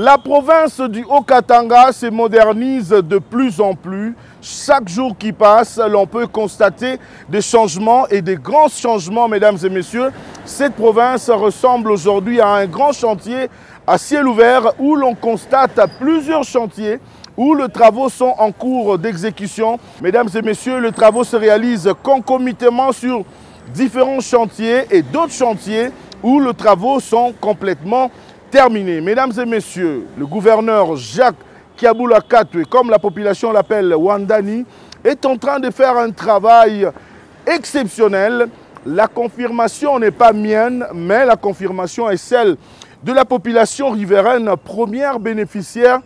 La province du Haut-Katanga se modernise de plus en plus. Chaque jour qui passe, l'on peut constater des changements et des grands changements, mesdames et messieurs. Cette province ressemble aujourd'hui à un grand chantier à ciel ouvert où l'on constate plusieurs chantiers où les travaux sont en cours d'exécution. Mesdames et messieurs, les travaux se réalisent concomitamment sur différents chantiers et d'autres chantiers où les travaux sont complètement terminés. Mesdames et messieurs, le gouverneur Jacques Kiaboula Katwe, comme la population l'appelle Wandani, est en train de faire un travail exceptionnel. La confirmation n'est pas mienne, mais la confirmation est celle de la population riveraine, première bénéficiaire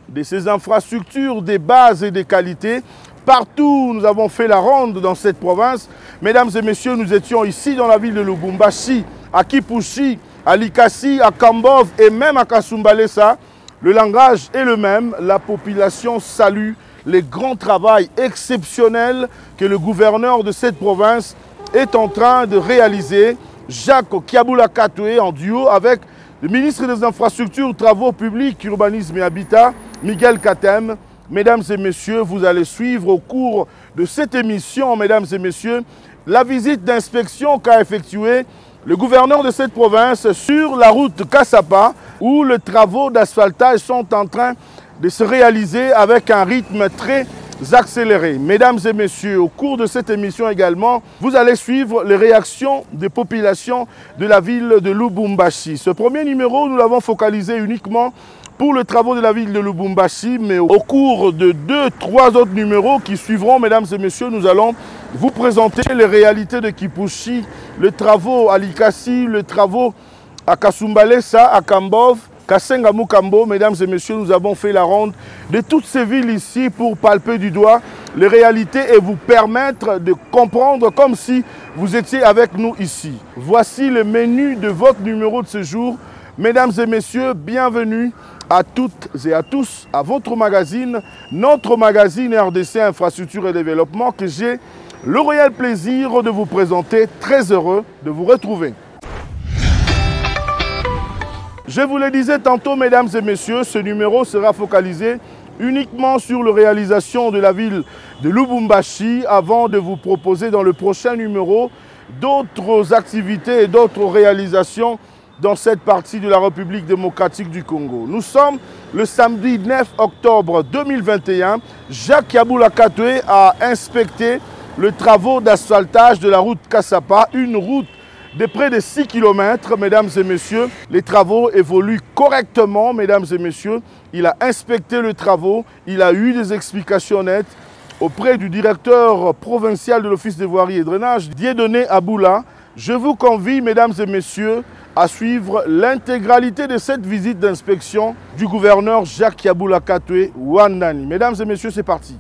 de ces infrastructures, des bases et des qualités. Partout, nous avons fait la ronde dans cette province. Mesdames et messieurs, nous étions ici dans la ville de Lubumbashi, à Kipushi, à Likasi, à Kambov et même à Kasumbalesa. Le langage est le même. La population salue les grands travaux exceptionnels que le gouverneur de cette province est en train de réaliser. Jacques Kiaboula Katwe en duo avec le ministre des Infrastructures, Travaux publics, Urbanisme et Habitat, Miguel Katem. Mesdames et messieurs, vous allez suivre au cours de cette émission, mesdames et messieurs, la visite d'inspection qu'a effectuée le gouverneur de cette province sur la route Kassapa, où les travaux d'asphaltage sont en train de se réaliser avec un rythme très accéléré. Mesdames et messieurs, au cours de cette émission également, vous allez suivre les réactions des populations de la ville de Lubumbashi. Ce premier numéro, nous l'avons focalisé uniquement pour les travaux de la ville de Lubumbashi, mais au cours de 2-3 autres numéros qui suivront, mesdames et messieurs, nous allons vous présenter les réalités de Kipushi, les travaux à Likasi, les travaux à Kasumbalesa, à Kambov, Kasenga Mukambo. Mesdames et messieurs, nous avons fait la ronde de toutes ces villes ici pour palper du doigt les réalités et vous permettre de comprendre comme si vous étiez avec nous ici. Voici le menu de votre numéro de ce jour. Mesdames et messieurs, bienvenue à toutes et à tous à votre magazine, notre magazine RDC Infrastructure et Développement que j'ai le réel plaisir de vous présenter. Très heureux de vous retrouver. Je vous le disais tantôt, mesdames et messieurs, ce numéro sera focalisé uniquement sur la réalisation de la ville de Lubumbashi avant de vous proposer dans le prochain numéro d'autres activités et d'autres réalisations dans cette partie de la République démocratique du Congo. Nous sommes le samedi 9 octobre 2021. Jacques Kiaboula Katwe a inspecté les travaux d'asphaltage de la route Kassapa, une route de près de 6 km, mesdames et messieurs. Les travaux évoluent correctement, mesdames et messieurs. Il a inspecté les travaux, il a eu des explications nettes auprès du directeur provincial de l'Office des voiries et drainage, Dieudonné Aboula. Je vous convie, mesdames et messieurs, à suivre l'intégralité de cette visite d'inspection du gouverneur Jacques Kiaboula Katwe Wandani. Mesdames et messieurs, c'est parti.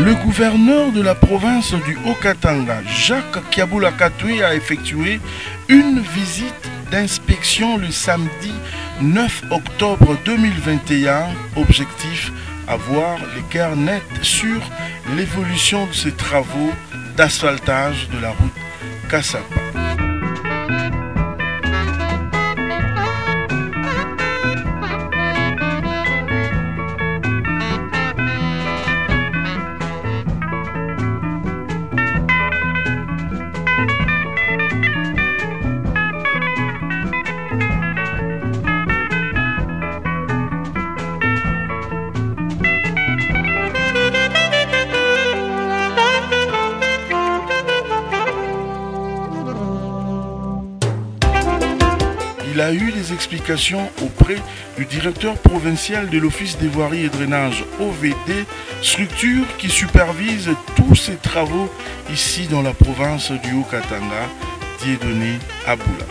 Le gouverneur de la province du Haut-Katanga, Jacques Kiaboula Katoué, a effectué une visite d'inspection le samedi 9 octobre 2021. Objectif, avoir l'écart net sur l'évolution de ces travaux d'asphaltage de la route Kassapa. Il a eu des explications auprès du directeur provincial de l'Office des voiries et drainage OVD, structure qui supervise tous ces travaux ici dans la province du Haut-Katanga, Dieudonné Aboula.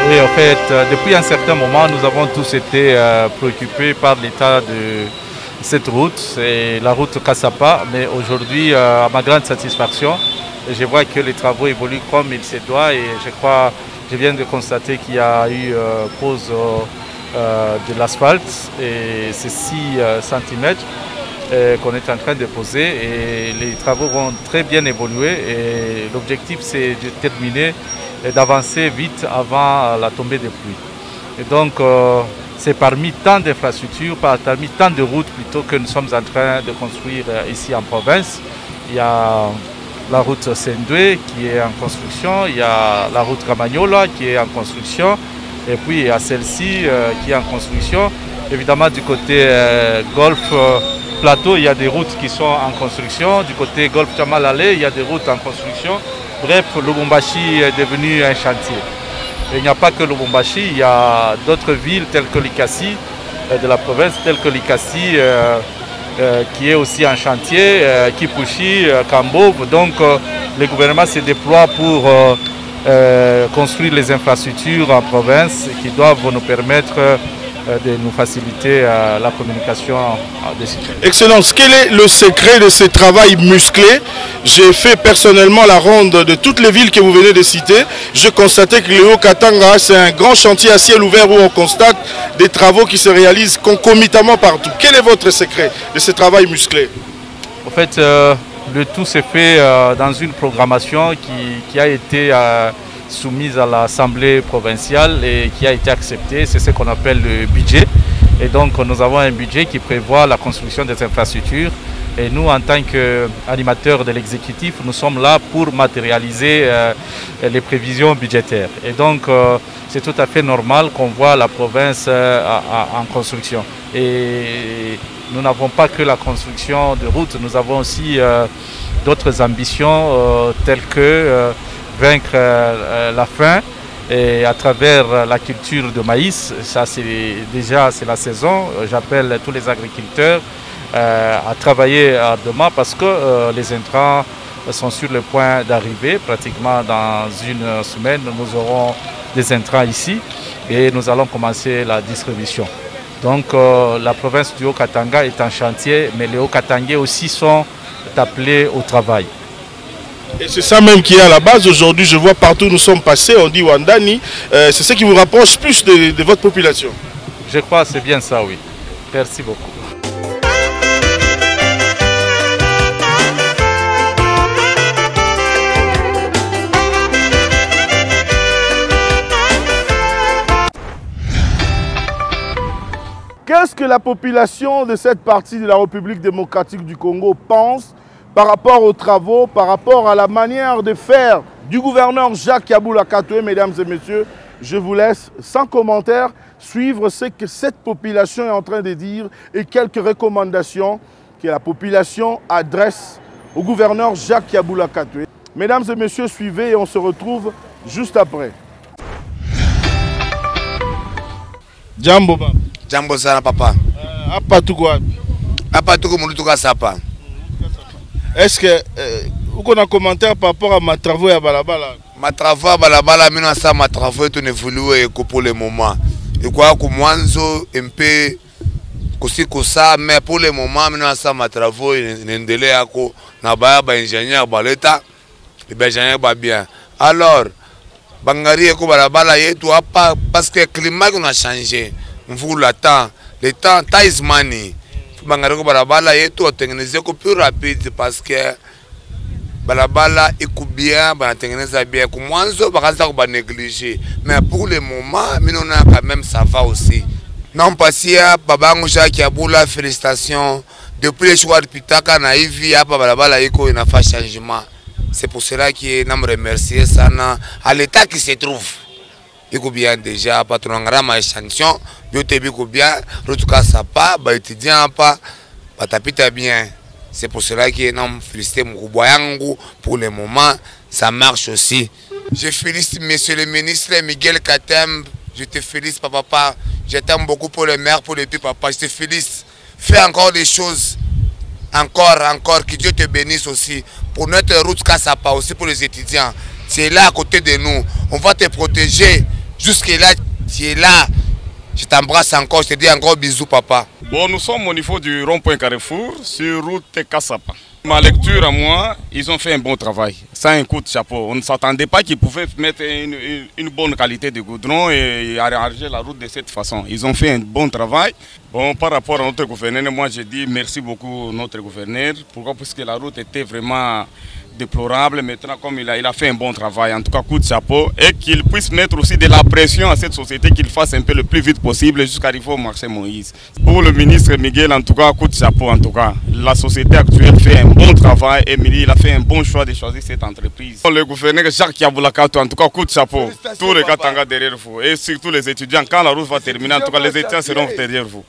Oui, en fait, depuis un certain moment, nous avons tous été préoccupés par l'état de cette route. C'est la route Kassapa, mais aujourd'hui, à ma grande satisfaction, je vois que les travaux évoluent comme il se doit et je viens de constater qu'il y a eu pose de l'asphalte et c'est 6 cm. qu'on est en train de poser et les travaux vont très bien évoluer et l'objectif c'est de terminer et d'avancer vite avant la tombée des pluies. Et donc c'est parmi tant d'infrastructures, parmi tant de routes plutôt que nous sommes en train de construire ici en province. Il y a la route Sendoué qui est en construction, il y a la route Camagnola qui est en construction et puis il y a celle-ci qui est en construction. Évidemment du côté Golfe Plateau, il y a des routes qui sont en construction. Du côté Golfe Chamalale, il y a des routes en construction. Bref, Lubumbashi est devenu un chantier. Et il n'y a pas que Lubumbashi, il y a d'autres villes telles que Likasi de la province, telles que Likasi qui est aussi en chantier, Kipushi, Kambov. Donc le gouvernement se déploie pour construire les infrastructures en province qui doivent nous permettre de nous faciliter la communication des citoyens. Excellence, quel est le secret de ce travail musclé? J'ai fait personnellement la ronde de toutes les villes que vous venez de citer. Je constatais que le Haut-Katanga, c'est un grand chantier à ciel ouvert où on constate des travaux qui se réalisent concomitamment partout. Quel est votre secret de ce travail musclé? En fait, le tout s'est fait dans une programmation qui a été soumise à l'Assemblée provinciale et qui a été acceptée. C'est ce qu'on appelle le budget. Et donc nous avons un budget qui prévoit la construction des infrastructures. Et nous, en tant qu'animateurs de l'exécutif, nous sommes là pour matérialiser les prévisions budgétaires. Et donc c'est tout à fait normal qu'on voit la province en construction. Et nous n'avons pas que la construction de routes, nous avons aussi d'autres ambitions telles que vaincre la faim et à travers la culture de maïs. Ça c'est la saison. J'appelle tous les agriculteurs à travailler ardemment parce que les intrants sont sur le point d'arriver. Pratiquement dans une semaine, nous aurons des intrants ici et nous allons commencer la distribution. Donc la province du Haut-Katanga est en chantier, mais les Haut-Katangais aussi sont appelés au travail. Et c'est ça même qui est à la base. Aujourd'hui, je vois partout où nous sommes passés, on dit Wandani. C'est ce qui vous rapproche plus de votre population. Je crois que c'est bien ça, oui. Merci beaucoup. Qu'est-ce que la population de cette partie de la République démocratique du Congo pense par rapport aux travaux, par rapport à la manière de faire du gouverneur Jacques Yabula Katoué, mesdames et messieurs? Je vous laisse sans commentaire suivre ce que cette population est en train de dire et quelques recommandations que la population adresse au gouverneur Jacques Yabula Katoué. Mesdames et messieurs, suivez et on se retrouve juste après. Jambo baba. Jambo sana papa. Hapa tuko wapi? Hapa tuko mulutuka sapa. Est-ce que vous avez un commentaire par rapport à ma travaux à Balabala? Ma travaux à Balabala, maintenant ça ma travaux est évolué pour le moment. Et quoi que mwanzo un peu ça, mais pour le moment maintenant ça ma travaux n'endelea ako na ba ingénieur baleta et ben ingénieur ba bien. Alors bangari ko Balabala yetu hapa parce que le climat a changé. On vous l'attend. Le temps is money. Bangareko balabala yetu otengeneze ko plus rapide parce que balabala iko bien, banatengeneza bien. Ku mwanzo bakaanza ko négliger. Mais pour le moment, minona quand même ça va aussi. Non pasia babangu Jacques Yabula, félicitations. Depuis le choix de Pitaka na hivi hapa balabala iko inafa changement. C'est pour cela que nous remercier sana à l'état qui se trouve. Iko bien déjà patron ngara échantillon biote biko bien rotuka sapa ba étudiant pa batapita bien. C'est pour cela que nous féliciter mkubwa yangu pour le moment ça marche aussi. Je félicite monsieur le ministre Miguel Katem, je te félicite papa, je t'aime beaucoup pour le maire, pour le tout papa, je te félicite. Fais encore des choses. Encore, que Dieu te bénisse aussi. Pour notre route Kassapa aussi pour les étudiants. Tu es là à côté de nous. On va te protéger. Jusque-là, tu es là. Je t'embrasse encore, je te dis encore bisous, papa. Bon, nous sommes au niveau du rond-point Carrefour, sur route Kassapa. Ma lecture à moi, ils ont fait un bon travail. Ça, un coup de chapeau. On ne s'attendait pas qu'ils pouvaient mettre une bonne qualité de goudron et arranger la route de cette façon. Ils ont fait un bon travail. Bon, par rapport à notre gouverneur, moi je dis merci beaucoup à notre gouverneur. Pourquoi? Parce que la route était vraiment déplorable. Maintenant, comme il a fait un bon travail, en tout cas coup de chapeau, et qu'il puisse mettre aussi de la pression à cette société, qu'il fasse un peu le plus vite possible jusqu'à arriver au marché Moïse. Pour le ministre Miguel, en tout cas coup de chapeau. En tout cas, la société actuelle fait un bon travail et il a fait un bon choix de choisir cette entreprise. Le gouverneur Jacques Yaboulakato, en tout cas coup de chapeau. Tous les Katanga derrière vous et surtout les étudiants. Quand la route va terminer, en tout cas les étudiants seront derrière vous.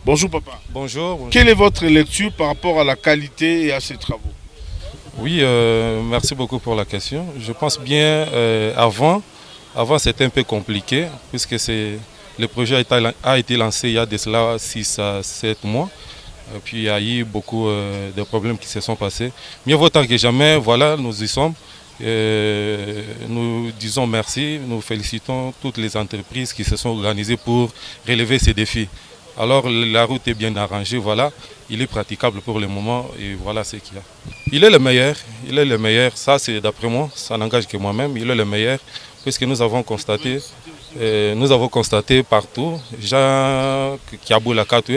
Bonjour papa. Bonjour. Quelle est votre lecture par rapport à la qualité et à ces travaux? Oui, merci beaucoup pour la question. Je pense bien, avant c'était un peu compliqué, puisque le projet a été lancé il y a de cela 6 à 7 mois. Puis il y a eu beaucoup de problèmes qui se sont passés. Mieux vaut tard que jamais, voilà, nous y sommes. Nous disons merci, nous félicitons toutes les entreprises qui se sont organisées pour relever ces défis. Alors la route est bien arrangée, voilà, il est praticable pour le moment et voilà ce qu'il y a. Il est le meilleur, ça c'est d'après moi, ça n'engage que moi-même, il est le meilleur puisque nous avons constaté partout, Jean Yaboulakato,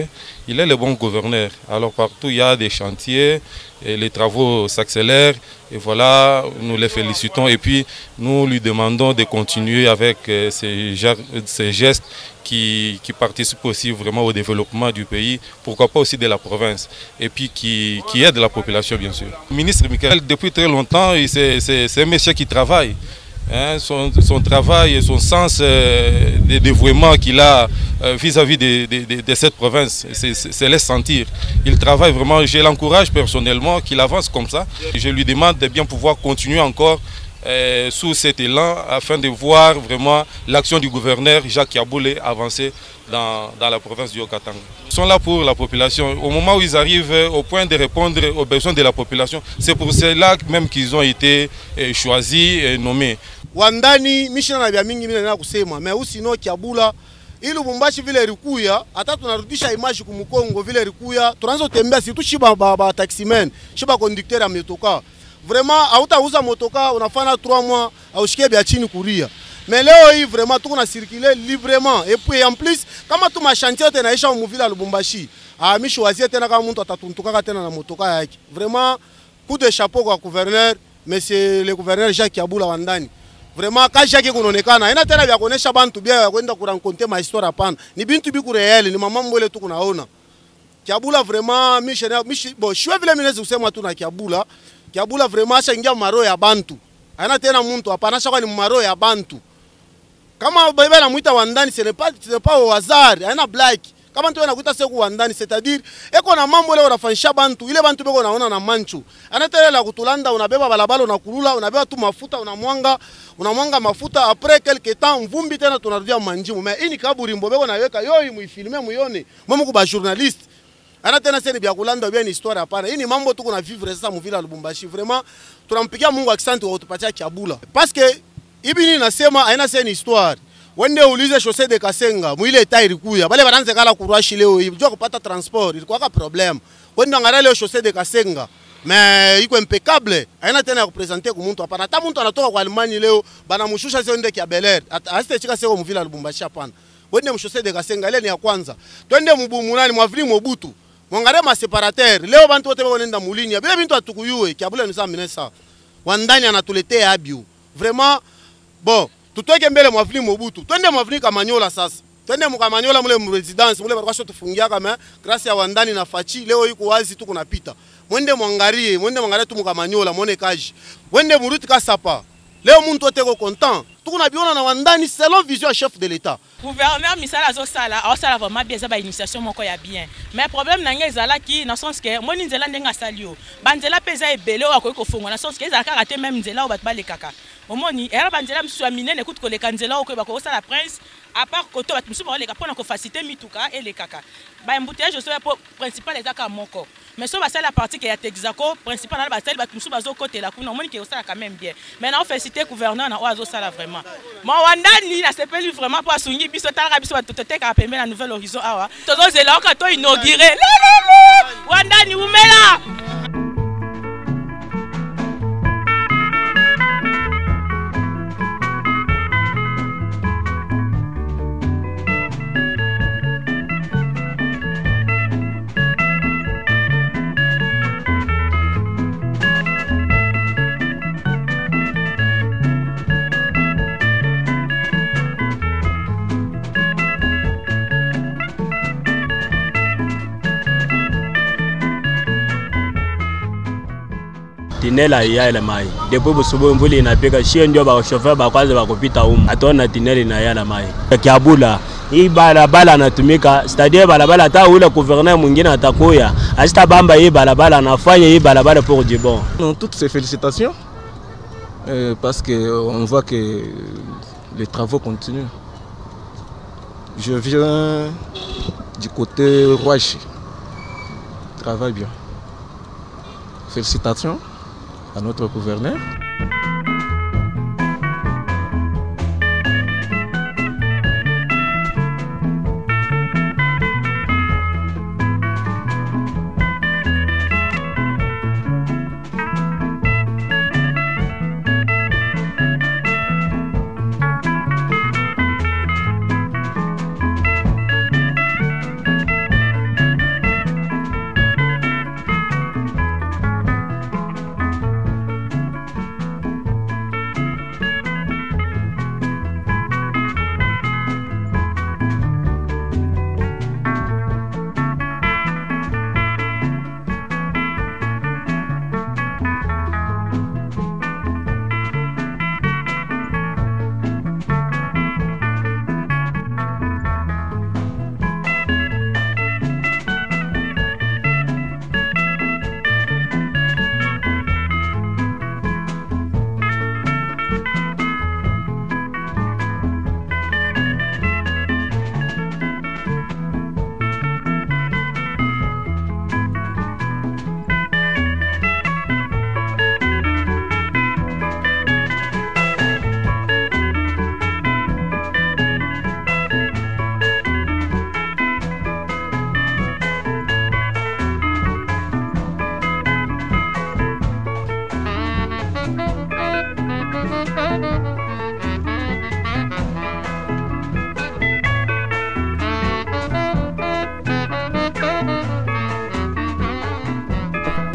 il est le bon gouverneur. Alors partout il y a des chantiers, et les travaux s'accélèrent et voilà, nous les félicitons et puis nous lui demandons de continuer avec ces gestes qui participent aussi vraiment au développement du pays, pourquoi pas aussi de la province, et puis qui aide la population bien sûr. Le ministre Michael, depuis très longtemps, c'est un monsieur qui travaille. Hein, son travail et son sens de dévouement qu'il a vis-à-vis de cette province, c'est laisse sentir. Il travaille vraiment, je l'encourage personnellement qu'il avance comme ça. Je lui demande de bien pouvoir continuer encore sous cet élan afin de voir vraiment l'action du gouverneur Jacques Yaboulé avancer dans la province du Haut-Katanga. Ils sont là pour la population. Au moment où ils arrivent au point de répondre aux besoins de la population, c'est pour cela même qu'ils ont été choisis et nommés. Wandani mishina na bya mingi mimi na kusema mais usino Kiabula ili Lubumbashi vile rikuya hata tunarudisha image ku Mukongo vile rikuya tunaanza tembea si tu shiba ba taximen shiba conducteur ya motoka vraiment hautauza motoka unafanya 3 mois aushikie bya chini kuria mais leo hii vraiment tuko na circuler librement et puis en plus kama tu machantier tena isha mu vile Lubumbashi mishi wazie tena kama mtu atatuntuka tena na motoka yake vraiment coup de chapeau kwa gouverneur monsieur le gouverneur Jacques Yaboula Wandani. Vraiment quand Jacques kunaonekana ina tena vya kuonesha bantu bia ya kwenda kurankonte ma histoire hapana ni bintu biku real ni mama mbele tu kunaona Kiabula vraiment mishi bon shwe vile minezi kusema tu na Kiabula vraiment ashaingia maro ya bantu haina tena mtu hapana shaka ni maro ya bantu kama baba na muita Wandani ce n'est pas au hasard haina black kama mtu anakuita seku Wandani c'est-à-dire eko na mambo leo unafanyisha bantu ile bantu beko naona na manchu anatele la kutulanda unabeba balabala unakulula unabeba tu mafuta unamwanga mafuta après quelque temps mvumbi tena tunarudia manjimu mais ini kaburimbo beko naweka yoi muifilme muione mwe ku ba journaliste ana tena sasa bya kulanda bya ni histoire hapana ini mambo tu kuna vivre sasa mu vila Lubumbashi vraiment tunampigia Mungu asante kwa kutupatia Kiabula parce que ibini nasema haina sasa ni histoire. Wende ulize chaussée de Kasenga, mwile eta ilikuya. Bale baranze kala kuruashi leo hivi. Jua kupata transport, ilikuwa ka problem. Wende angalia leo chaussée de Kasenga. Mais iko impeccable. Haina tena ya kupresenter ku muntu hapana. Hata muntu anatoka kwa Alemania leo, bana mushusha sio ndeke ya Bel Air. Asite chika sio mvila Lubumbashi hapana. Wende chaussée de Kasenga ile ni ya kwanza. Twende mubumunani mwavili Mobutu. Mwangare ma separateur. Leo bantu wote wanaenda mulinya. Bila bintu atukuyue, Kiabula ni minesa. Wandani anatuletea abio. Vraiment bon. Tutoke mbele mwavili Mobutu. Twende mwavili Kamanyola sasa. Twende mkamanyola mule mresidence mule barikasho tufungia kama grâce ya Wandani na Fachi leo yuko wazi tu kunapita. Mwende mwangalie tu mkamanyola muone kaji. Wende muruti Kasapa. Leo muntu oteko content. Tukuna biona na Wandani selon vision chef de l'état. Gouverneur misala zo sala, o sala vraiment bien za ba initiation moko ya bien. Mais problème na ngeza la ki na sens que moni nzela ndenga salio. Banzela peza ebele o akoki kofunga na sens que ezala ka rater même nzela o bat ba le kaka. Omoni era banzela msu amine ne kutu koleka nzela o ko ba ko sala prince à part koto bat msu ba le kapona ko faciliter mituka et le kaka. Ba embouteillage je sais principal ezaka moko. Mais so ba sala partie que ya Texaco principal na ba sala bat msu ba zo côté la kuna omoni ke o sala quand même bien. Mais na on féliciter gouverneur na o azo sala vraiment. Mo Wandani na sepeli vraiment pas sungi biso tala biso batoteka pembe na Nouvel Horizon awa. Tozo zela ka to inaugurer. Wandani umela. tunnel ya ile mai depuis busubu mvuli inapika shie ndio ba chauffeur ba kwanza ba kupita atona tunnel na ya la mai Kiabula hii barabara anatumika c'est-à-dire barabara hata ule gouverneur mwingine atakuya asita bamba hii barabara anafanya hii barabara pour du bon. Toutes ces félicitations parce que on voit que les travaux continuent. Je viens du côté Rouache. Travaille bien. Félicitations à notre gouverneur.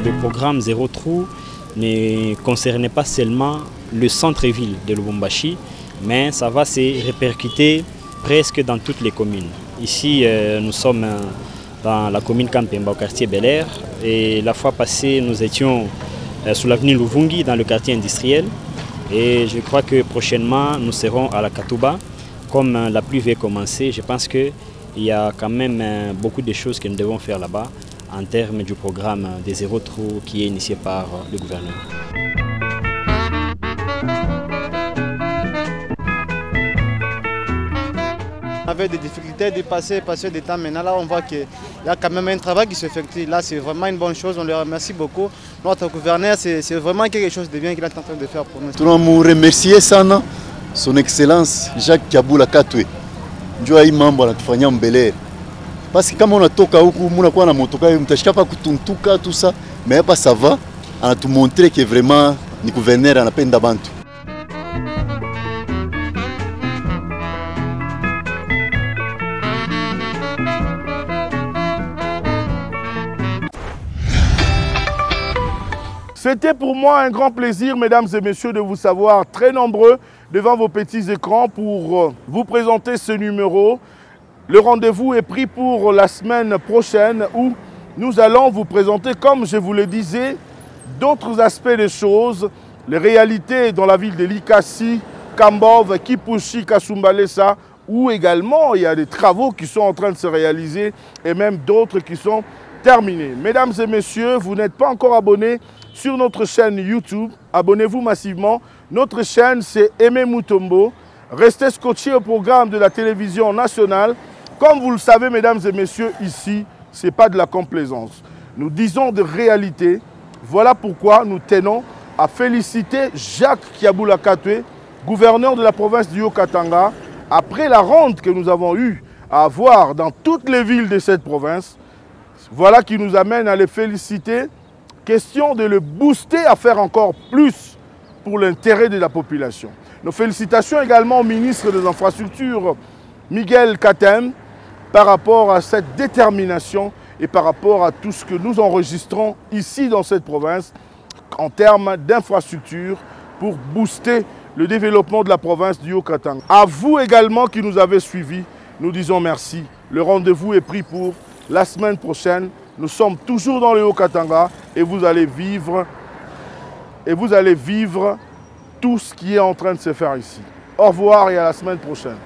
Le programme Zéro Trou ne concernait pas seulement le centre-ville de Lubumbashi, mais ça va se répercuter presque dans toutes les communes. Ici, nous sommes dans la commune Kampemba, au quartier Bel Air, et la fois passée, nous étions sous l'avenue Luvungi, dans le quartier industriel, et je crois que prochainement, nous serons à la Katouba. Comme la pluie va commencer, je pense qu'il y a quand même beaucoup de choses que nous devons faire là-bas, en termes du programme des Zéro Trou qui est initié par le gouverneur. On avait des difficultés de passer des temps. Maintenant, là, on voit qu'il y a quand même un travail qui s'effectue. Là, c'est vraiment une bonne chose. On le remercie beaucoup. Notre gouverneur, c'est vraiment quelque chose de bien qu'il est en train de faire pour nous. Nous voulons remercier sana, son Excellence Jacques Kiabula Katwe. Njoo hii mambo anatufanyia mbele. Parce que kama unatoka huku mnakuwa na motoka mtashika pa kutuntuka tout ça, mais hapa ça va, anatumontrer que vraiment ni gouverneur anapenda bantu. C'était pour moi un grand plaisir, mesdames et messieurs, de vous savoir très nombreux devant vos petits écrans pour vous présenter ce numéro. Le rendez-vous est pris pour la semaine prochaine où nous allons vous présenter, comme je vous le disais, d'autres aspects des choses, les réalités dans la ville de Likasi, Kambov, Kipushi, Kasumbalesa, où également il y a des travaux qui sont en train de se réaliser et même d'autres qui sont terminés. Mesdames et messieurs, vous n'êtes pas encore abonnés sur notre chaîne YouTube, abonnez-vous massivement. Notre chaîne, c'est Aimé Mutombo. Restez scotchés au programme de la télévision nationale. Comme vous le savez, mesdames et messieurs, ici, ce n'est pas de la complaisance. Nous disons de réalité. Voilà pourquoi nous tenons à féliciter Jacques Kiabula Katwe, gouverneur de la province du Haut-Katanga, après la ronde que nous avons eue à avoir dans toutes les villes de cette province. Voilà qui nous amène à les féliciter. Question de le booster à faire encore plus pour l'intérêt de la population. Nos félicitations également au ministre des Infrastructures, Miguel Katem, par rapport à cette détermination et par rapport à tout ce que nous enregistrons ici dans cette province en termes d'infrastructures pour booster le développement de la province du Haut-Katanga. À vous également qui nous avez suivis, nous disons merci. Le rendez-vous est pris pour la semaine prochaine. Nous sommes toujours dans le Haut-Katanga et vous allez vivre et vous allez vivre tout ce qui est en train de se faire ici. Au revoir et à la semaine prochaine.